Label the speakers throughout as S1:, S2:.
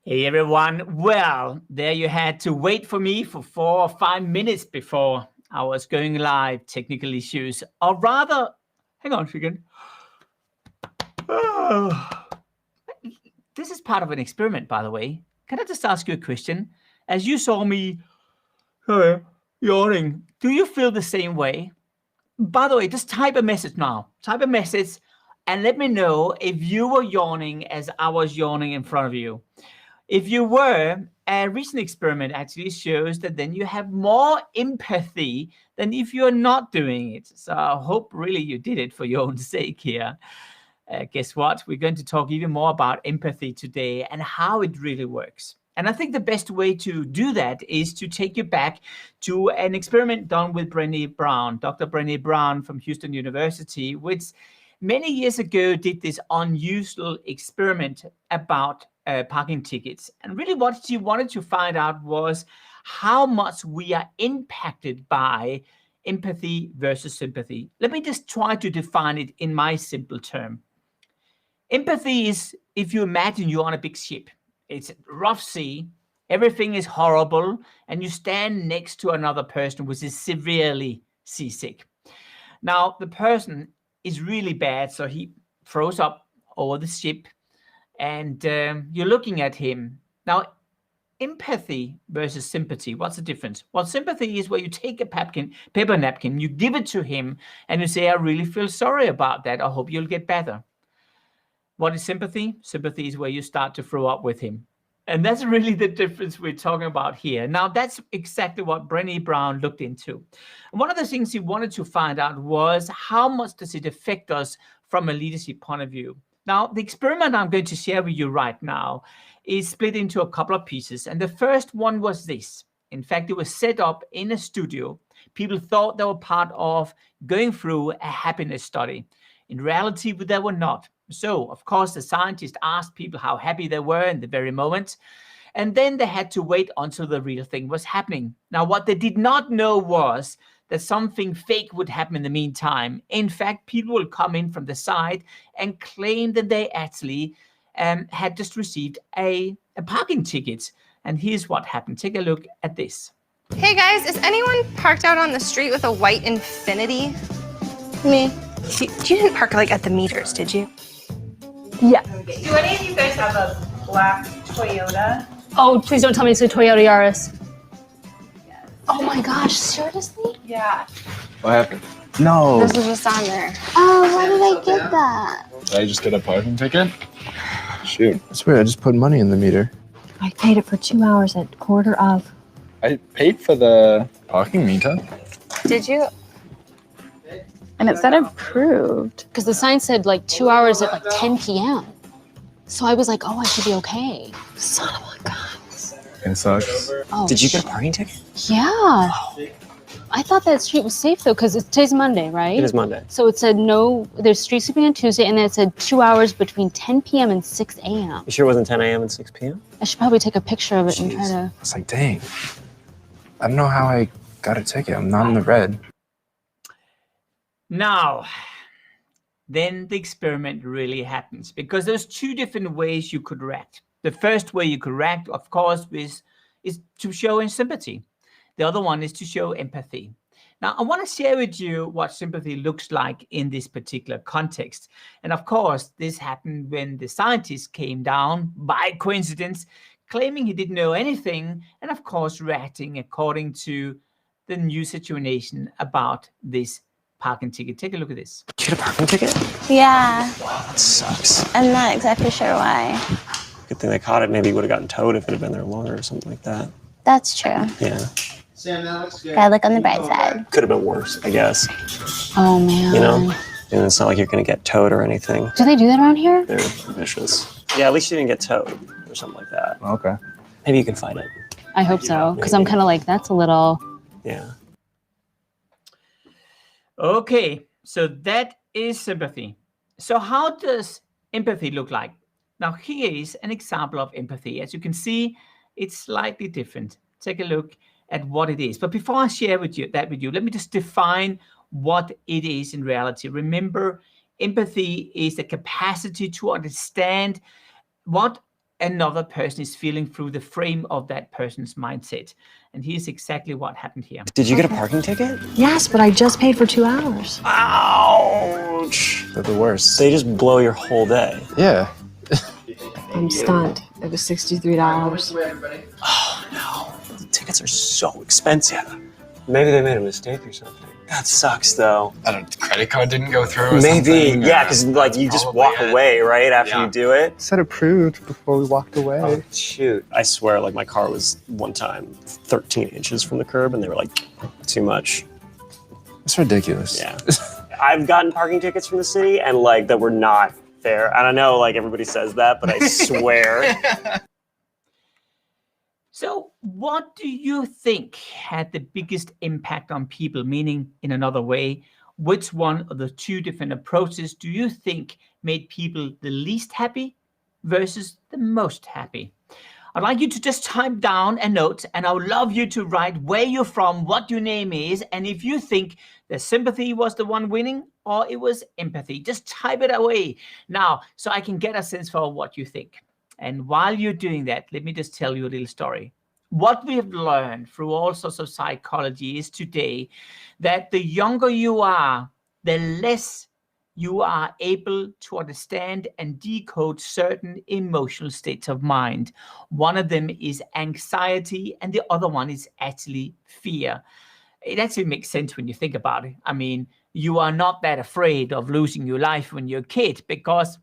S1: Hey everyone, well, there you had to wait for me for 4 or 5 minutes before I was going live. Technical issues, or rather, hang on a second. This is part of an experiment, by the way. Can I just ask you a question? As you saw me yawning, do you feel the same way? By the way, just type a message now. Type a message and let me know if you were yawning as I was yawning in front of you. If you were, a recent experiment actually shows that then you have more empathy than if you're not doing it. So I hope really you did it for your own sake here. Guess what? We're going to talk even more about empathy today and how it really works. And I think the best way to do that is to take you back to an experiment done with Brené Brown, Dr. Brené Brown from Houston University, which many years ago did this unusual experiment about parking tickets. And really what she wanted to find out was how much we are impacted by empathy versus sympathy. Let me just try to define it in my simple term. Empathy is if you imagine you're on a big ship. It's a rough sea, everything is horrible, and you stand next to another person who is severely seasick. Now, the person is really bad, so he throws up over the ship, and you're looking at him. Now, empathy versus sympathy, what's the difference? Well, sympathy is where you take a paper napkin, you give it to him, and you say, I really feel sorry about that. I hope you'll get better. What is sympathy? Sympathy is where you start to throw up with him. And that's really the difference we're talking about here. Now, that's exactly what Brené Brown looked into. And one of the things she wanted to find out was how much does it affect us from a leadership point of view? Now, the experiment I'm going to share with you right now is split into a couple of pieces. And the first one was this. In fact, it was set up in a studio. People thought they were part of going through a happiness study. In reality, they were not. So, of course, the scientists asked people how happy they were in the very moment. And then they had to wait until the real thing was happening. Now, what they did not know was that something fake would happen in the meantime. In fact, people will come in from the side and claim that they actually had just received a parking ticket. And here's what happened. Take a look at this.
S2: Hey guys, is anyone parked out on the street with a white Infinity? Me. You didn't park like at the meters, did you?
S3: Yeah.
S4: Do any of you guys have a black Toyota?
S3: Oh, please don't tell me it's a Toyota Yaris.
S4: Yes.
S2: Oh my gosh, seriously?
S4: Yeah.
S5: What happened? No.
S2: This is just on there.
S6: Oh, why did I get that?
S5: Did I just get a parking ticket? Shoot. That's weird. I just put money in the meter.
S6: I paid it for 2 hours at quarter of.
S5: I paid for the parking meter.
S2: Did you?
S6: And it said approved.
S3: Because the sign said like 2 hours at like 10 p.m. So I was like, oh, I should be okay.
S6: Son of a gun.
S5: It sucks.
S3: Oh,
S7: Did you get a parking ticket?
S3: Yeah. I thought that street was safe though, because today's Monday, right?
S7: It is Monday.
S3: So it said no, there's street sweeping on Tuesday, and then it said 2 hours between 10 p.m. and 6 a.m.
S7: You sure it wasn't 10 a.m. and 6 p.m.?
S3: I should probably take a picture of it and try to.
S5: It's like, dang. I don't know how I got a ticket. I'm not in the red.
S1: Now, then the experiment really happens because there's two different ways you could react. The first way you could react, of course, is to show sympathy. The other one is to show empathy. Now, I want to share with you what sympathy looks like in this particular context. And of course, this happened when the scientist came down by coincidence, claiming he didn't know anything, and of course, reacting according to the new situation about this parking ticket. Take a look at this.
S7: Did you get a parking ticket?
S6: Yeah,
S7: Wow, that sucks.
S6: I'm not exactly sure why.
S7: Good thing they caught it. Maybe you would have gotten towed if it had been there longer or something like that.
S6: That's true.
S7: Yeah.
S6: Gotta look on the bright side.
S7: Could have been worse, I guess.
S3: Oh man.
S7: You know? And it's not like you're going to get towed or anything.
S3: Do they do that around here?
S7: They're vicious. Yeah, at least you didn't get towed or something like that.
S5: Okay.
S7: Maybe you can fight it.
S3: I hope so, because I'm kind of like, that's a little.
S7: Yeah.
S1: Okay, so that is sympathy. So how does empathy look like? Now, here is an example of empathy. As you can see, It's slightly different. Take a look at what it is. But before I share with you, let me just define what it is in reality. Remember, empathy is the capacity to understand what another person is feeling through the frame of that person's mindset. And here's exactly what happened here.
S7: Did you get a parking ticket?
S8: Yes, but I just paid for 2 hours.
S7: Ouch!
S5: They're the worst.
S7: They just blow your whole day.
S5: Yeah.
S8: I'm stunned. It was $63.
S7: Oh no, the tickets are so expensive. Maybe they made a mistake or something. That sucks though.
S5: The credit card didn't go through or
S7: Maybe,
S5: something.
S7: yeah, because like you just walk away, right, after you do it.
S5: It said approved before we walked away.
S7: Oh, shoot. I swear, like my car was one time 13 inches from the curb and they were like, too much.
S5: It's ridiculous.
S7: Yeah. I've gotten parking tickets from the city and like that were not fair. And I know like everybody says that, but I swear.
S1: So what do you think had the biggest impact on people? Meaning, in another way, which one of the two different approaches do you think made people the least happy versus the most happy? I'd like you to just type down a note, and I would love you to write where you're from, what your name is, and if you think the sympathy was the one winning or it was empathy. Just type it away now so I can get a sense for what you think. And while you're doing that, let me just tell you a little story. What we have learned through all sorts of psychology is today that the younger you are, the less you are able to understand and decode certain emotional states of mind. One of them is anxiety, and the other one is actually fear. It actually makes sense when you think about it. I mean, you are not that afraid of losing your life when you're a kid because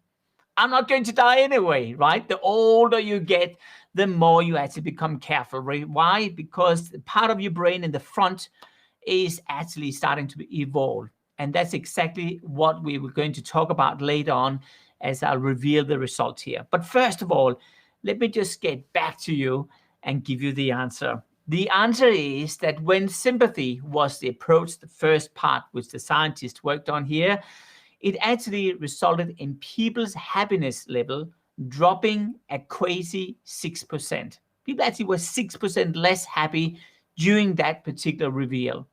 S1: I'm not going to die anyway, right? The older you get, the more you actually become careful, right? Why? Because part of your brain in the front is actually starting to evolve. And that's exactly what we were going to talk about later on as I'll reveal the results here. But first of all, let me just get back to you and give you the answer. The answer is that when sympathy was the approach, the first part which the scientists worked on here, it actually resulted in people's happiness level dropping a crazy 6%. People actually were 6% less happy during that particular reveal.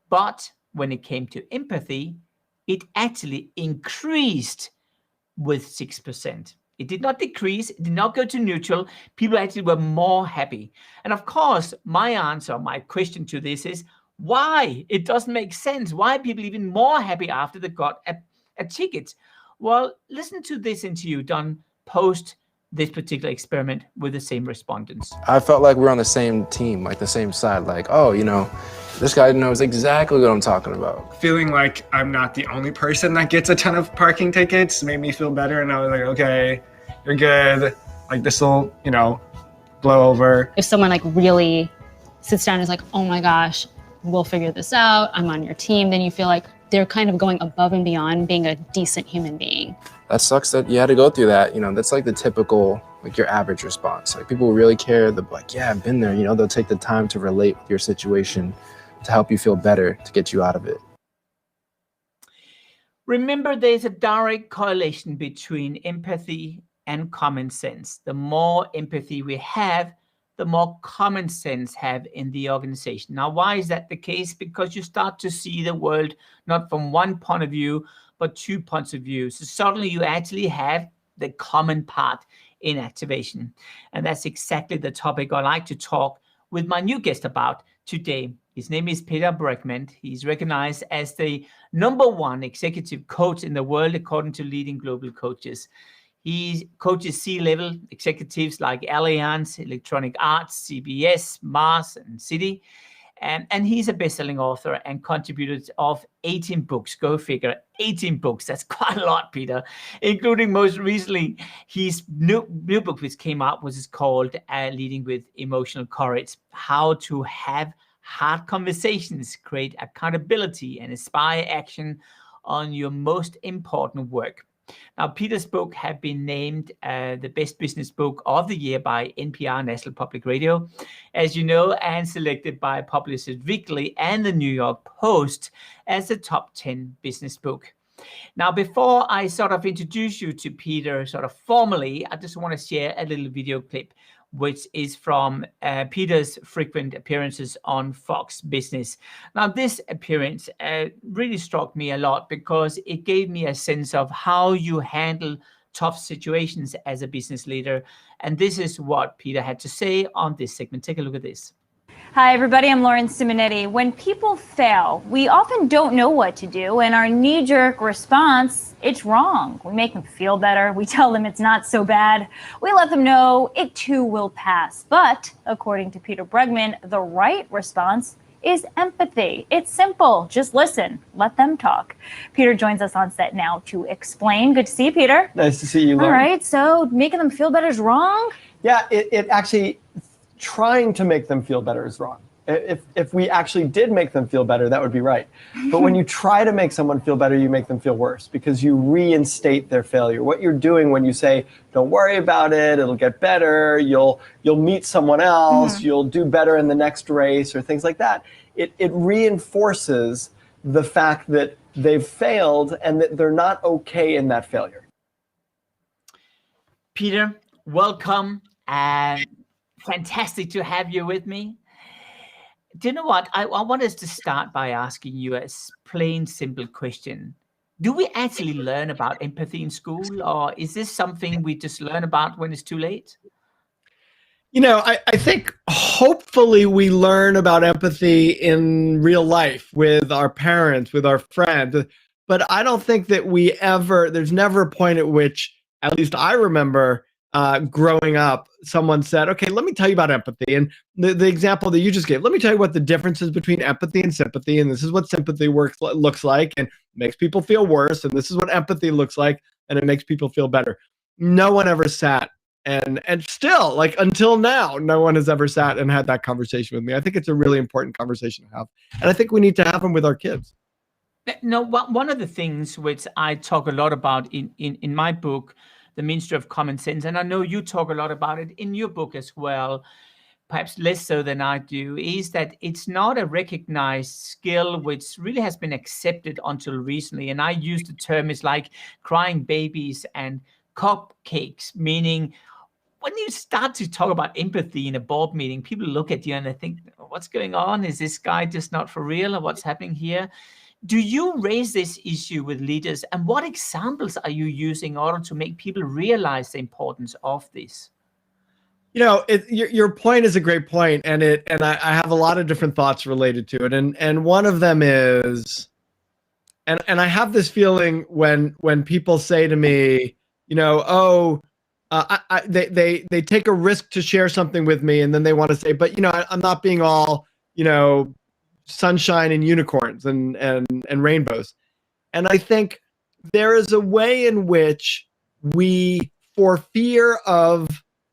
S1: But when it came to empathy, it actually increased with 6%. It did not decrease, it did not go to neutral. People actually were more happy. And of course, my answer, my question to this is, why? It doesn't make sense. Why are people even more happy after they got a ticket? Well, listen to this interview done post this particular experiment with the same respondents.
S5: I felt like we're on the same team, like the same side. Like, oh, you know, this guy knows exactly what I'm talking about.
S9: Feeling like I'm not the only person that gets a ton of parking tickets made me feel better. And I was like, okay, you're good. Like this will, you know, blow over.
S3: If someone like really sits down and is like, oh my gosh, we'll figure this out, I'm on your team, then you feel like they're kind of going above and beyond being a decent human being.
S5: That sucks that you had to go through that. You know, that's like the typical, like your average response. Like people really care. They're like, yeah, I've been there. You know, they'll take the time to relate with your situation to help you feel better, to get you out of it.
S1: Remember, there's a direct correlation between empathy and common sense. The more empathy we have, the more common sense have in the organization. Now, why is that the case? Because you start to see the world not from one point of view, but 2 points of view. So suddenly you actually have the common part in activation. And that's exactly the topic I like to talk with my new guest about today. His name is Peter Bregman. He's recognized as the #1 executive coach in the world, according to leading global coaches. He coaches C-level executives like Allianz, Electronic Arts, CBS, Mars, and Citi. And he's a best-selling author and contributor of 18 books. Go figure, 18 books. That's quite a lot, Peter, including most recently his new book which came out, which is called Leading with Emotional Courage, How to Have Hard Conversations, Create Accountability, and Inspire Action on Your Most Important Work. Now, Peter's book had been named the best business book of the year by NPR, National Public Radio, as you know, and selected by Publishers Weekly and the New York Post as the top 10 business book. Now, before I sort of introduce you to Peter sort of formally, I just want to share a little video clip which is from Peter's frequent appearances on Fox Business. Now, this appearance really struck me a lot because it gave me a sense of how you handle tough situations as a business leader. And this is what Peter had to say on this segment. Take a look at this.
S10: Hi, everybody. I'm Lauren Simonetti. When people fail, we often don't know what to do, and our knee-jerk response, it's wrong. We make them feel better. We tell them it's not so bad. We let them know it too will pass. But according to Peter Bregman, the right response is empathy. It's simple. Just listen. Let them talk. Peter joins us on set now to explain. Good to see you, Peter.
S11: Nice to see you, Lauren.
S10: All right. So making them feel better is wrong?
S11: Yeah, it actually, trying to make them feel better is wrong. If we actually did make them feel better, that would be right. But when you try to make someone feel better, you make them feel worse because you reinstate their failure. What you're doing when you say, don't worry about it, it'll get better, you'll meet someone else, you'll do better in the next race or things like that. It reinforces the fact that they've failed and that they're not okay in that failure.
S1: Peter, welcome. Fantastic to have you with me. Do you know what? I want us to start by asking you a plain, simple question. Do we actually learn about empathy in school, or is this something we just learn about when it's too late?
S11: You know, I think hopefully we learn about empathy in real life with our parents, with our friends, but I don't think that there's never a point at which, at least I remember, growing up, someone said, okay, let me tell you about empathy. And the example that you just gave, let me tell you what the difference is between empathy and sympathy. And this is what sympathy looks like and makes people feel worse. And this is what empathy looks like. And it makes people feel better. No one ever sat and still, like until now, no one has ever sat and had that conversation with me. I think it's a really important conversation to have. And I think we need to have them with our kids.
S1: No, one of the things which I talk a lot about in my book, The Ministry of Common Sense, and I know you talk a lot about it in your book as well, perhaps less so than I do, is that it's not a recognized skill which really has been accepted until recently. And I use the term is like crying babies and cupcakes, meaning when you start to talk about empathy in a board meeting, people look at you and they think, what's going on? Is this guy just not for real, or what's happening here? Do you raise this issue with leaders, and what examples are you using in order to make people realize the importance of this?
S11: You know, your point is a great point, and I have a lot of different thoughts related to it, and one of them is, and I have this feeling when people say to me, you know, they take a risk to share something with me, and then they want to say, but you know, I'm not being all, you know, sunshine and unicorns and rainbows. And I think there is a way in which we, for fear of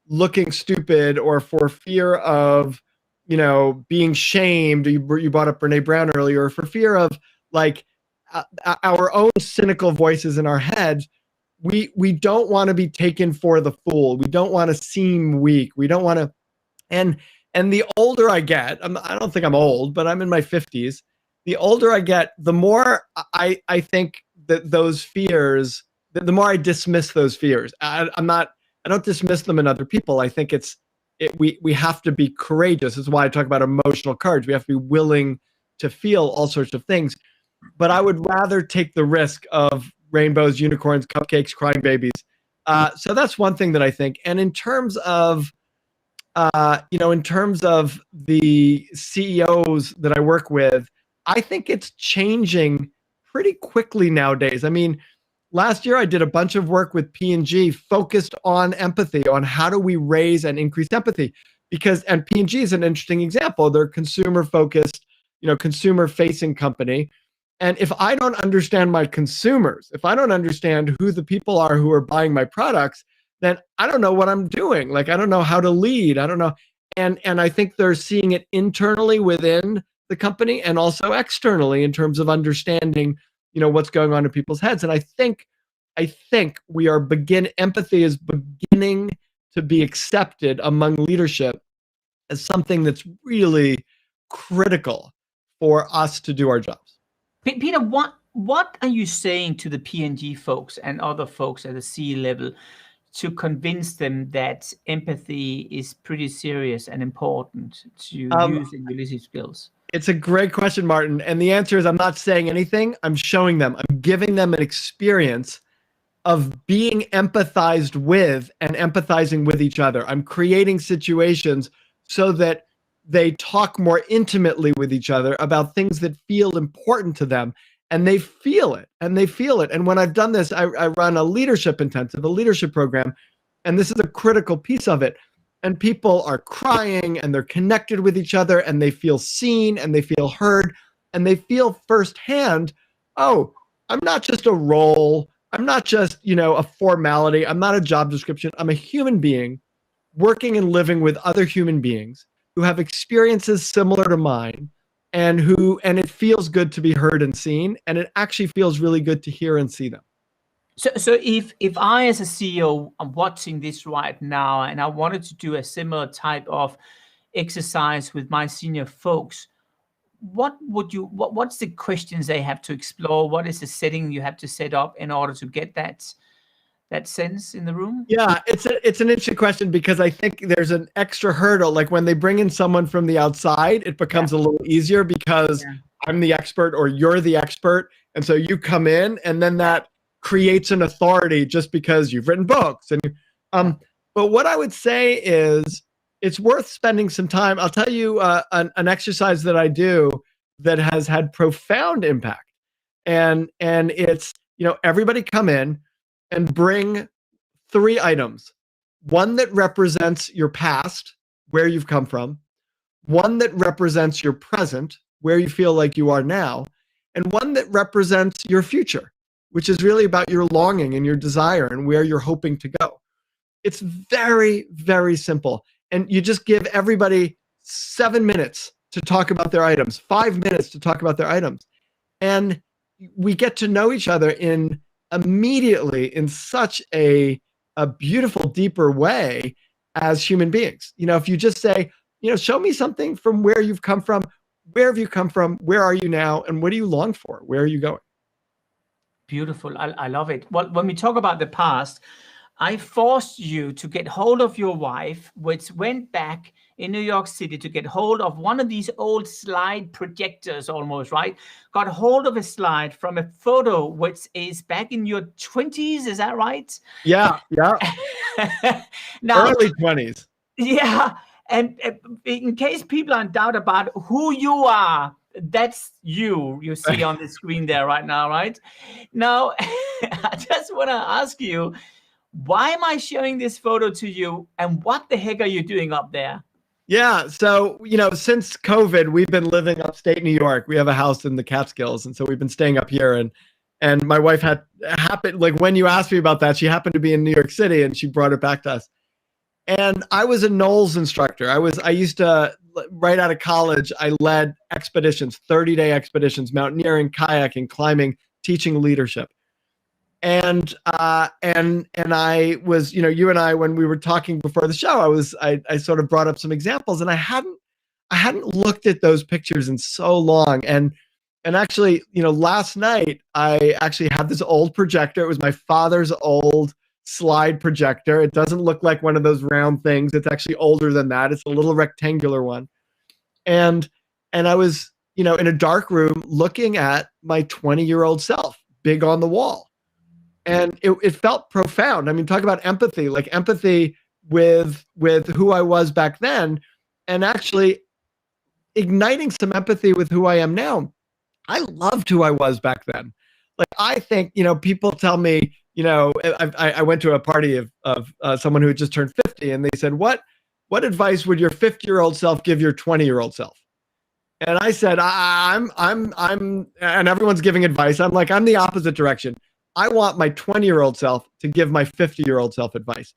S11: looking stupid or for fear of, you know, being shamed, you brought up Brene Brown earlier, for fear of like our own cynical voices in our heads, we don't want to be taken for the fool. We don't want to seem weak. We don't want to, and the older I get, I don't think I'm old, but I'm in my 50s. The older I get, the more I think that those fears, the more I dismiss those fears. I don't dismiss them in other people. I think we have to be courageous. This is why I talk about emotional courage. We have to be willing to feel all sorts of things. But I would rather take the risk of rainbows, unicorns, cupcakes, crying babies. So that's one thing that I think. And in terms of you know, in terms of the CEOs that I work with, I think it's changing pretty quickly nowadays. I mean, last year I did a bunch of work with P&G focused on empathy, on how do we raise and increase empathy, and P&G is an interesting example. They're consumer focused, you know, consumer facing company. And if I don't understand my consumers, if I don't understand who the people are who are buying my products, then I don't know what I'm doing. Like, I don't know how to lead. I don't know. And I think they're seeing it internally within the company and also externally in terms of understanding, you know, what's going on in people's heads. And I think empathy is beginning to be accepted among leadership as something that's really critical for us to do our jobs.
S1: Peter, what are you saying to the P&G folks and other folks at the C level to convince them that empathy is pretty serious and important to use in your leadership skills?
S11: It's a great question, Martin. And the answer is I'm not saying anything. I'm showing them. I'm giving them an experience of being empathized with and empathizing with each other. I'm creating situations so that they talk more intimately with each other about things that feel important to them, and they feel it, and they feel it. And when I've done this, I run a leadership intensive, a leadership program, and this is a critical piece of it. And people are crying, and they're connected with each other, and they feel seen, and they feel heard, and they feel firsthand, oh, I'm not just a role. I'm not just, a formality. I'm not a job description. I'm a human being working and living with other human beings who have experiences similar to mine, and it feels good to be heard and seen, and it actually feels really good to hear and see them.
S1: So if I as a CEO am watching this right now and I wanted to do a similar type of exercise with my senior folks, what's the questions they have to explore? What is the setting you have to set up in order to get that sense in the room?
S11: Yeah, it's an interesting question, because I think there's an extra hurdle. Like when they bring in someone from the outside, it becomes a little easier because I'm the expert or you're the expert. And so you come in, and then that creates an authority just because you've written books. But what I would say is it's worth spending some time. I'll tell you an exercise that I do that has had profound impact. And it's, everybody come in and bring 3 items. One that represents your past, where you've come from. One that represents your present, where you feel like you are now. And one that represents your future, which is really about your longing and your desire and where you're hoping to go. It's very, very simple. And you just give everybody 7 minutes to talk about their items, 5 minutes to talk about their items. And we get to know each other immediately in such a beautiful, deeper way as human beings. If you just say, show me something from where you've come from, where have you come from, where are you now, and what do you long for? Where are you going?
S1: Beautiful. I love it. Well, when we talk about the past, I forced you to get hold of your wife, which went back in New York City to get hold of one of these old slide projectors almost, right? Got hold of a slide from a photo which is back in your 20s. Is that right?
S11: Yeah.
S1: Now,
S11: early 20s.
S1: Yeah. And in case people are in doubt about who you are, that's you see on the screen there right now, right? Now, I just want to ask you, why am I showing this photo to you, and what the heck are you doing up there?
S11: Yeah. So, since COVID, we've been living upstate New York. We have a house in the Catskills. And so we've been staying up here, and my wife happened, like when you asked me about that, she happened to be in New York City, and she brought it back to us. And I was a NOLS instructor. I used to, right out of college, I led expeditions, 30-day expeditions, mountaineering, kayaking, climbing, teaching leadership. And I was, you and I, when we were talking before the show, I sort of brought up some examples, and I hadn't looked at those pictures in so long. And actually, last night I actually had this old projector. It was my father's old slide projector. It doesn't look like one of those round things. It's actually older than that. It's a little rectangular one. And I was, in a dark room looking at my 20-year-old self, big on the wall. And it felt profound. I mean, talk about empathy, like empathy with who I was back then, and actually igniting some empathy with who I am now. I loved who I was back then. Like, I think, people tell me, I went to a party of someone who had just turned 50, and they said, what advice would your 50-year-old self give your 20-year-old self? And I said, I'm, and everyone's giving advice. I'm like, I'm the opposite direction. I want my 20-year-old self to give my 50-year-old self advice,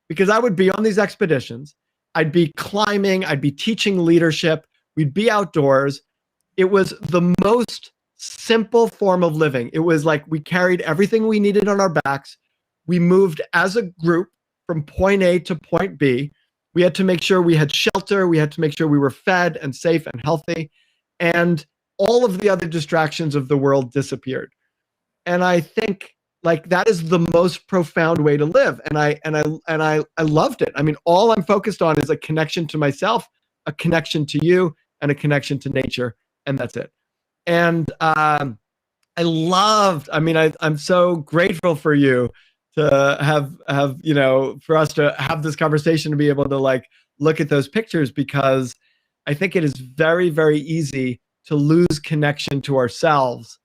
S11: because I would be on these expeditions. I'd be climbing. I'd be teaching leadership. We'd be outdoors. It was the most simple form of living. It was like we carried everything we needed on our backs. We moved as a group from point A to point B. We had to make sure we had shelter. We had to make sure we were fed and safe and healthy. And all of the other distractions of the world disappeared. And I think, like that is the most profound way to live. And I loved it. I mean, all I'm focused on is a connection to myself, a connection to you, and a connection to nature. And that's it. And I'm so grateful for you to have, for us to have this conversation, to be able to like look at those pictures, because I think it is very, very easy to lose connection to ourselves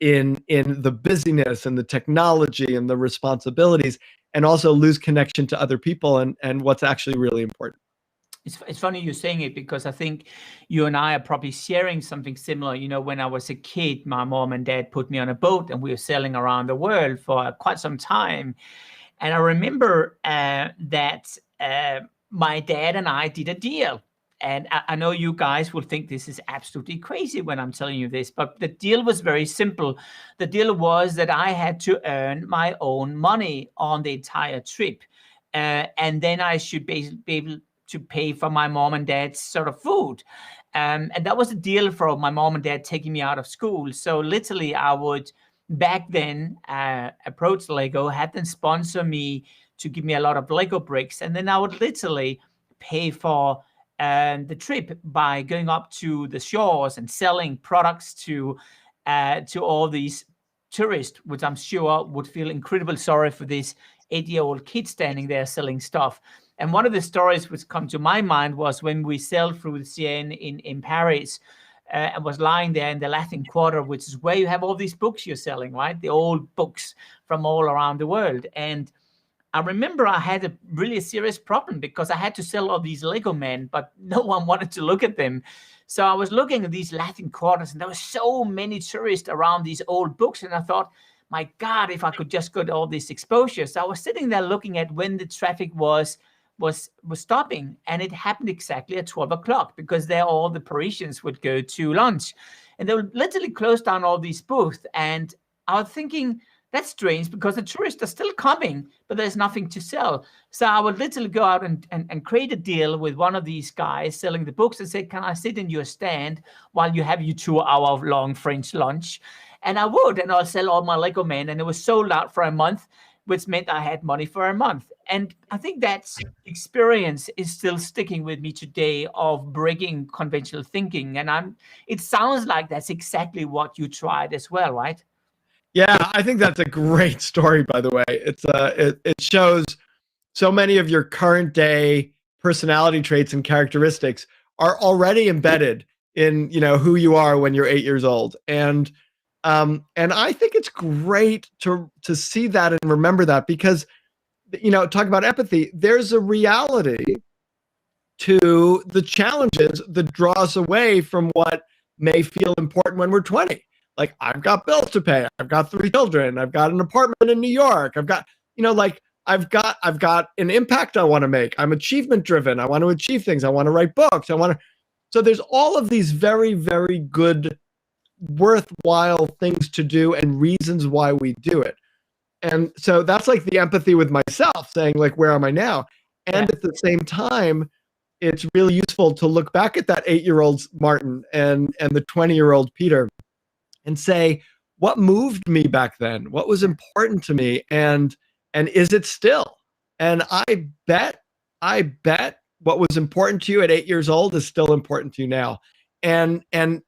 S11: in the busyness and the technology and the responsibilities, and also lose connection to other people and what's actually really important.
S1: It's funny you're saying it, because I think you and I are probably sharing something similar. When I was a kid, my mom and dad put me on a boat and we were sailing around the world for quite some time. And I remember that my dad and I did a deal. And I know you guys will think this is absolutely crazy when I'm telling you this, but the deal was very simple. The deal was that I had to earn my own money on the entire trip. And then I should be able to pay for my mom and dad's sort of food. And that was a deal for my mom and dad taking me out of school. So literally I would back then approach Lego, have them sponsor me to give me a lot of Lego bricks. And then I would literally pay for the trip by going up to the shores and selling products to all these tourists, which I'm sure would feel incredibly sorry for this 8-year-old kid standing there selling stuff. And one of the stories which come to my mind was when we sailed through the Seine in Paris and was lying there in the Latin Quarter, which is where you have all these books you're selling, right? The old books from all around the world. And I remember I had a really serious problem because I had to sell all these Lego men, but no one wanted to look at them. So I was looking at these Latin Quarters, and there were so many tourists around these old books. And I thought, my God, if I could just get all this exposure. So I was sitting there looking at when the traffic was stopping, and it happened exactly at 12 o'clock, because there all the Parisians would go to lunch, and they would literally close down all these booths. And I was thinking, that's strange, because the tourists are still coming, but there's nothing to sell. So I would literally go out and create a deal with one of these guys selling the books and say, can I sit in your stand while you have your 2-hour-long French lunch? And I would, and I'll sell all my Lego men. And it was sold out for a month, which meant I had money for a month. And I think that experience is still sticking with me today, of breaking conventional thinking. And it sounds like that's exactly what you tried as well, right?
S11: Yeah, I think that's a great story, by the way. It shows so many of your current day personality traits and characteristics are already embedded in, who you are when you're 8 years old. And I think it's great to see that and remember that, because, talk about empathy. There's a reality to the challenges that draw us away from what may feel important when we're 20. Like, I've got bills to pay. I've got 3 children. I've got an apartment in New York. I've got, I've got an impact I want to make. I'm achievement driven. I want to achieve things. I want to write books. So there's all of these very, very good, worthwhile things to do and reasons why we do it. And so that's like the empathy with myself, saying like, where am I now? And at the same time, it's really useful to look back at that 8-year-old Martin and the 20-year-old Peter and say, what moved me back then? What was important to me? And is it still? And I bet what was important to you at 8 years old is still important to you now. And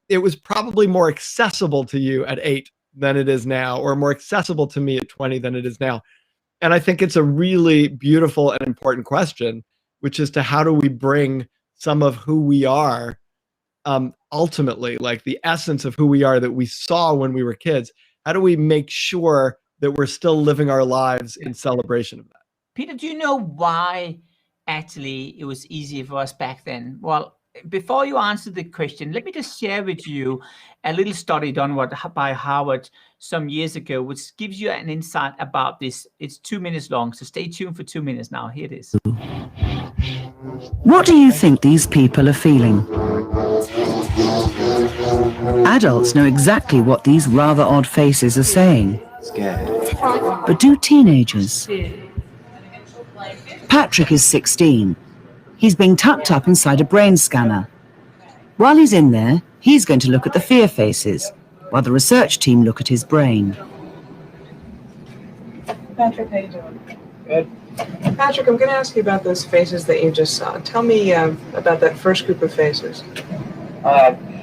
S11: it was probably more accessible to you at 8 than it is now, or more accessible to me at 20 than it is now. And I think it's a really beautiful and important question, which is to how do we bring some of who we are, ultimately, like the essence of who we are that we saw when we were kids, how do we make sure that we're still living our lives in celebration of that?
S1: Peter, do you know why actually it was easier for us back then? Well, before you answer the question, let me just share with you a little study done by Harvard some years ago, which gives you an insight about this. It's 2 minutes long, so stay tuned for 2 minutes now. Here it is.
S12: What do you think these people are feeling? Adults know exactly what these rather odd faces are saying. Scared. But do teenagers? Patrick is 16. He's being tucked up inside a brain scanner. While he's in there, he's going to look at the fear faces, while the research team look at his brain.
S13: Patrick, how you doing? Good. Patrick, I'm going to ask you about those faces that you just saw. Tell me about that first group of faces.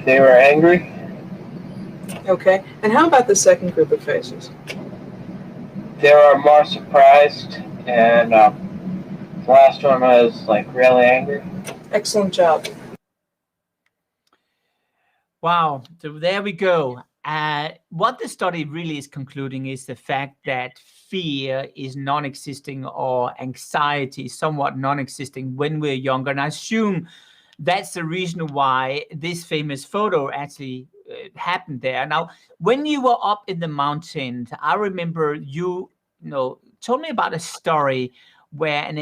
S14: They were angry.
S13: Okay. And how about the second group of faces?
S14: They were more surprised, and the last one was like really angry.
S13: Excellent job.
S1: Wow. So there we go. What the study really is concluding is the fact that fear is non-existing or anxiety is somewhat non-existing when we're younger. And I assume that's the reason why this famous photo actually happened there. Now, when you were up in the mountains, I remember you told me about a story where an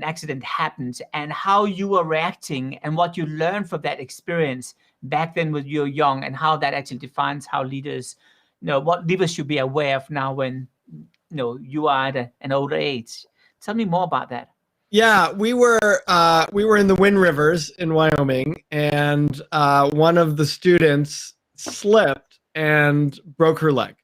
S1: accident happened and how you were reacting and what you learned from that experience back then when you were young, and how that actually defines how leaders, what leaders should be aware of now when you are at an older age. Tell me more about that.
S11: Yeah, we were in the Wind Rivers in Wyoming, and one of the students slipped and broke her leg.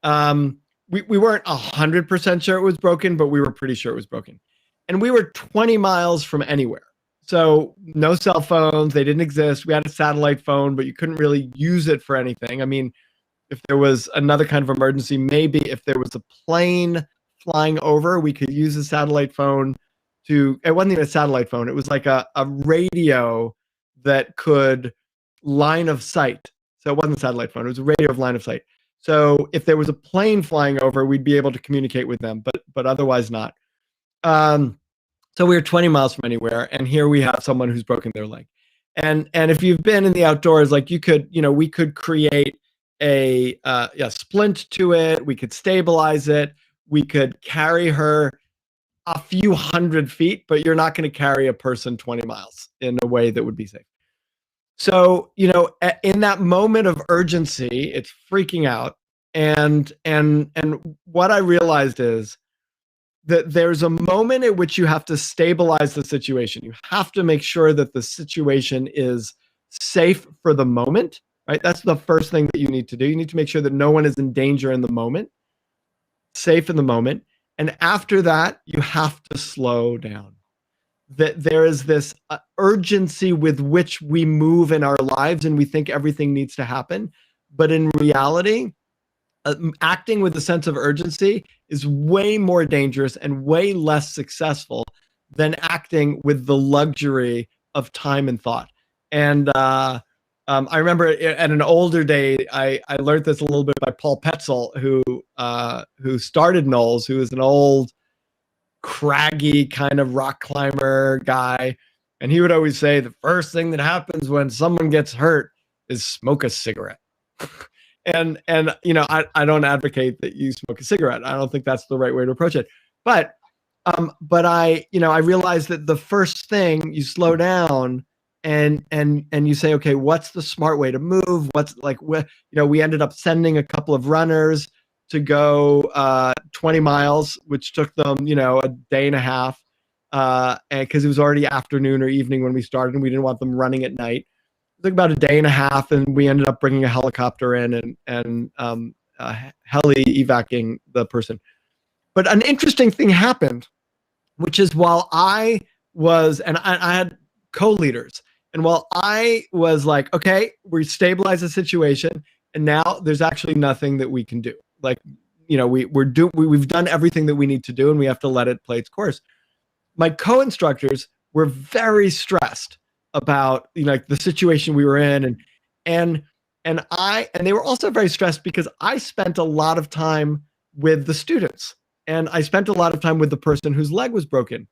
S11: We weren't 100% sure it was broken, but we were pretty sure it was broken. And we were 20 miles from anywhere. So no cell phones, they didn't exist. We had a satellite phone, but you couldn't really use it for anything. I mean, if there was another kind of emergency, maybe if there was a plane flying over, we could use a satellite phone it wasn't even a satellite phone. It was like a radio that could line of sight. So it wasn't a satellite phone. It was a radio of line of sight. So if there was a plane flying over, we'd be able to communicate with them, but otherwise not. So we were 20 miles from anywhere, and here we have someone who's broken their leg. And if you've been in the outdoors, like we could create a splint to it. We could stabilize it. We could carry her a few hundred feet, but you're not going to carry a person 20 miles in a way that would be safe. So, in that moment of urgency, it's freaking out. And what I realized is that there's a moment at which you have to stabilize the situation. You have to make sure that the situation is safe for the moment, right? That's the first thing that you need to do. You need to make sure that no one is in danger in the moment, safe in the moment. And after that, you have to slow down. That there is this urgency with which we move in our lives, and we think everything needs to happen. But in reality, acting with a sense of urgency is way more dangerous and way less successful than acting with the luxury of time and thought. And I remember at an older day, I learned this a little bit by Paul Petzel, who started Knowles, who is an old, craggy kind of rock climber guy. And he would always say, the first thing that happens when someone gets hurt is smoke a cigarette. And I don't advocate that you smoke a cigarette. I don't think that's the right way to approach it. But I realized that the first thing, you slow down and you say, okay, what's the smart way to move? We ended up sending a couple of runners to go 20 miles, which took them, a day and a half, because it was already afternoon or evening when we started, and we didn't want them running at night. It took about a day and a half, and we ended up bringing a helicopter in and heli evacuating the person. But an interesting thing happened, which is while I had co-leaders, and while I was like, okay, we stabilized the situation, and now there's actually nothing that we can do. Like, we've done everything that we need to do, and we have to let it play its course. My co-instructors were very stressed about the situation we were in, and they were also very stressed because I spent a lot of time with the students, and I spent a lot of time with the person whose leg was broken,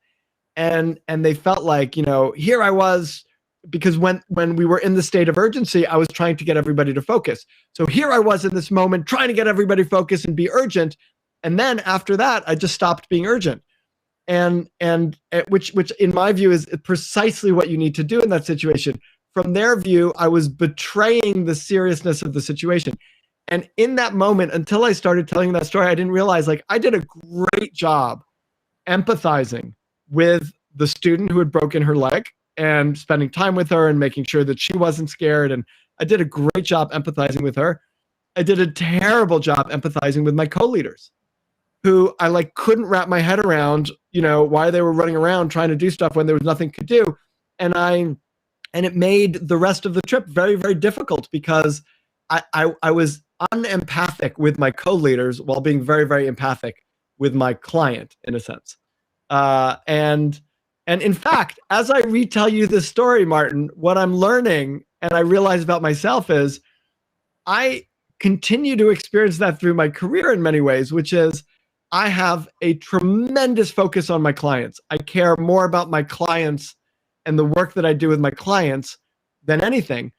S11: and they felt like, here I was, because when we were in the state of urgency, I was trying to get everybody to focus. So here I was in this moment trying to get everybody focused and be urgent, and then after that, I just stopped being urgent. And which in my view is precisely what you need to do in that situation. From their view, I was betraying the seriousness of the situation. And in that moment, until I started telling that story, I didn't realize, I did a great job empathizing with the student who had broken her leg and spending time with her and making sure that she wasn't scared. And I did a great job empathizing with her. I did a terrible job empathizing with my co-leaders. who I like couldn't wrap my head around, why they were running around trying to do stuff when there was nothing to do. And it made the rest of the trip very, very difficult because I was unempathic with my co-leaders while being very, very empathic with my client in a sense. And in fact, as I retell you this story, Martin, what I'm learning and I realize about myself is I continue to experience that through my career in many ways, which is I have a tremendous focus on my clients. I care more about my clients and the work that I do with my clients than anything.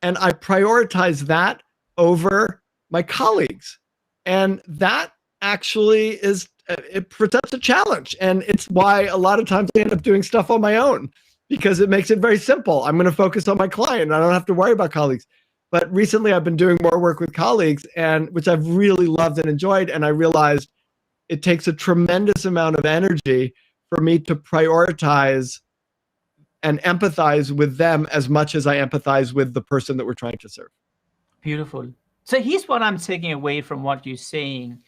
S11: And I prioritize that over my colleagues. And that actually it presents a challenge. And it's why a lot of times I end up doing stuff on my own because it makes it very simple. I'm going to focus on my client and I don't have to worry about colleagues. But recently I've been doing more work with colleagues, and which I've really loved and enjoyed. And I realized it takes a tremendous amount of energy for me to prioritize and empathize with them as much as I empathize with the person that we're trying to serve.
S1: Beautiful. So here's what I'm taking away from what you're saying.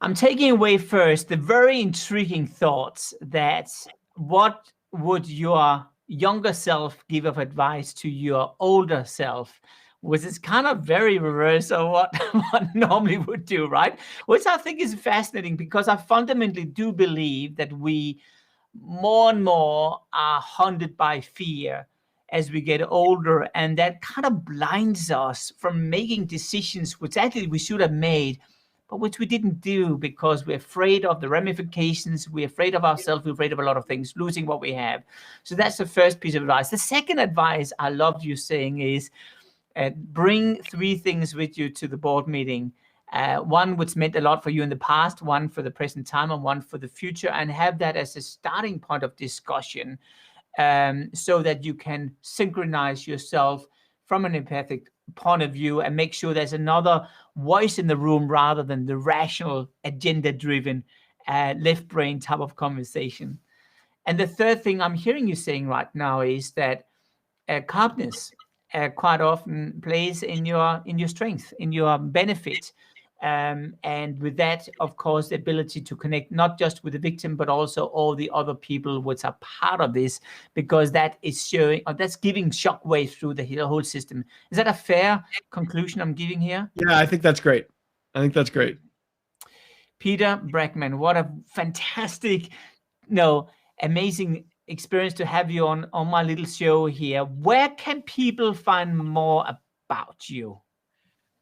S1: I'm taking away first the very intriguing thoughts that what would your younger self give of advice to your older self, which is kind of very reverse of what one normally would do, right? Which I think is fascinating because I fundamentally do believe that we more and more are haunted by fear as we get older, and that kind of blinds us from making decisions which actually we should have made, but which we didn't do because we're afraid of the ramifications, we're afraid of ourselves, we're afraid of a lot of things, losing what we have. So that's the first piece of advice. The second advice I loved you saying is bring 3 things with you to the board meeting. One which meant a lot for you in the past, one for the present time, and one for the future, and have that as a starting point of discussion so that you can synchronize yourself from an empathic point of view and make sure there's another voice in the room rather than the rational, agenda-driven, left brain type of conversation. And the third thing I'm hearing you saying right now is that calmness quite often plays in your strength, in your benefit. And with that, of course, the ability to connect not just with the victim, but also all the other people which are part of this, because that is showing, or that's giving shockwave through the whole system. Is that a fair conclusion I'm giving here?
S11: Yeah, I think that's great.
S1: Peter Bregman, what a fantastic, amazing experience to have you on my little show here. Where can people find more about you?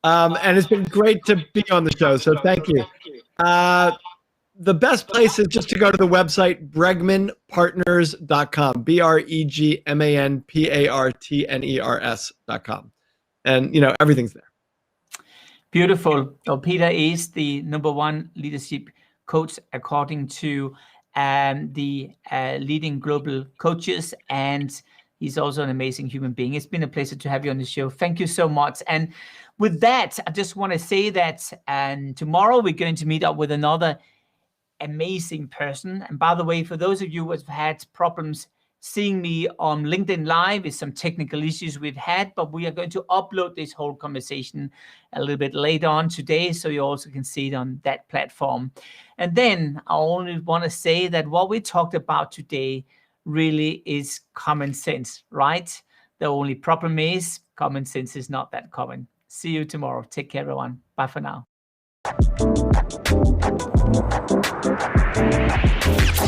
S11: And it's been great to be on the show, so thank you. The best place is just to go to the website, bregmanpartners.com, BREGMANPARTNERS.com. And, everything's there.
S1: Beautiful. So Peter is the #1 leadership coach according to the leading global coaches, and he's also an amazing human being. It's been a pleasure to have you on the show. Thank you so much. And with that, I just want to say that tomorrow we're going to meet up with another amazing person. And by the way, for those of you who have had problems seeing me on LinkedIn Live, with some technical issues we've had, but we are going to upload this whole conversation a little bit later on today, so you also can see it on that platform. And then I only want to say that what we talked about today really is common sense, right? The only problem is common sense is not that common. See you tomorrow. Take care, everyone. Bye for now.